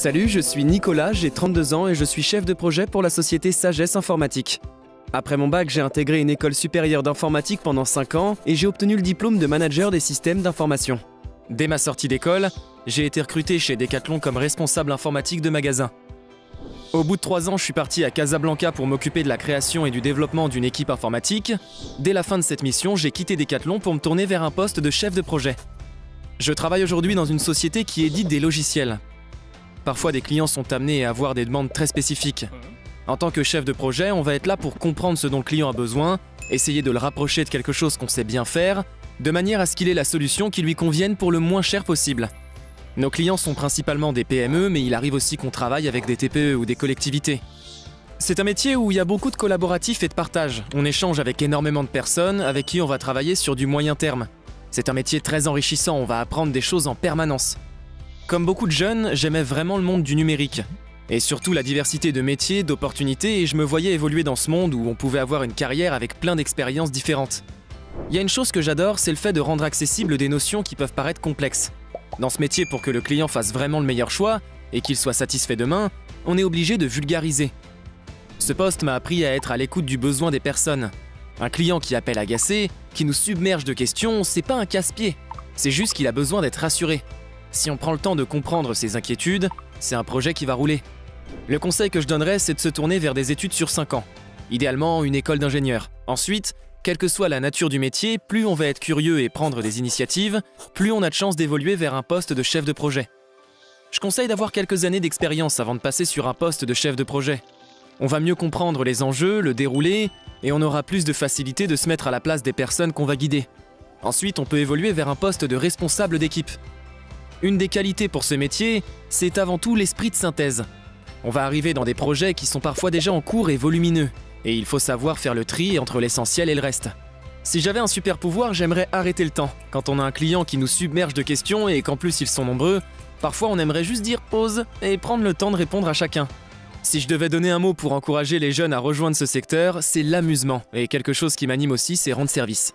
Salut, je suis Nicolas, j'ai 32 ans et je suis chef de projet pour la société Sagesse Informatique. Après mon bac, j'ai intégré une école supérieure d'informatique pendant 5 ans et j'ai obtenu le diplôme de manager des systèmes d'information. Dès ma sortie d'école, j'ai été recruté chez Decathlon comme responsable informatique de magasin. Au bout de 3 ans, je suis parti à Casablanca pour m'occuper de la création et du développement d'une équipe informatique. Dès la fin de cette mission, j'ai quitté Decathlon pour me tourner vers un poste de chef de projet. Je travaille aujourd'hui dans une société qui édite des logiciels. Parfois, des clients sont amenés à avoir des demandes très spécifiques. En tant que chef de projet, on va être là pour comprendre ce dont le client a besoin, essayer de le rapprocher de quelque chose qu'on sait bien faire, de manière à ce qu'il ait la solution qui lui convienne pour le moins cher possible. Nos clients sont principalement des PME, mais il arrive aussi qu'on travaille avec des TPE ou des collectivités. C'est un métier où il y a beaucoup de collaboratifs et de partage. On échange avec énormément de personnes avec qui on va travailler sur du moyen terme. C'est un métier très enrichissant, on va apprendre des choses en permanence. Comme beaucoup de jeunes, j'aimais vraiment le monde du numérique. Et surtout la diversité de métiers, d'opportunités, et je me voyais évoluer dans ce monde où on pouvait avoir une carrière avec plein d'expériences différentes. Il y a une chose que j'adore, c'est le fait de rendre accessibles des notions qui peuvent paraître complexes. Dans ce métier, pour que le client fasse vraiment le meilleur choix, et qu'il soit satisfait demain, on est obligé de vulgariser. Ce poste m'a appris à être à l'écoute du besoin des personnes. Un client qui appelle agacé, qui nous submerge de questions, c'est pas un casse-pied. C'est juste qu'il a besoin d'être rassuré. Si on prend le temps de comprendre ses inquiétudes, c'est un projet qui va rouler. Le conseil que je donnerais, c'est de se tourner vers des études sur 5 ans. Idéalement, une école d'ingénieur. Ensuite, quelle que soit la nature du métier, plus on va être curieux et prendre des initiatives, plus on a de chances d'évoluer vers un poste de chef de projet. Je conseille d'avoir quelques années d'expérience avant de passer sur un poste de chef de projet. On va mieux comprendre les enjeux, le déroulé, et on aura plus de facilité de se mettre à la place des personnes qu'on va guider. Ensuite, on peut évoluer vers un poste de responsable d'équipe. Une des qualités pour ce métier, c'est avant tout l'esprit de synthèse. On va arriver dans des projets qui sont parfois déjà en cours et volumineux, et il faut savoir faire le tri entre l'essentiel et le reste. Si j'avais un super pouvoir, j'aimerais arrêter le temps. Quand on a un client qui nous submerge de questions et qu'en plus ils sont nombreux, parfois on aimerait juste dire pause et prendre le temps de répondre à chacun. Si je devais donner un mot pour encourager les jeunes à rejoindre ce secteur, c'est l'amusement, et quelque chose qui m'anime aussi, c'est rendre service.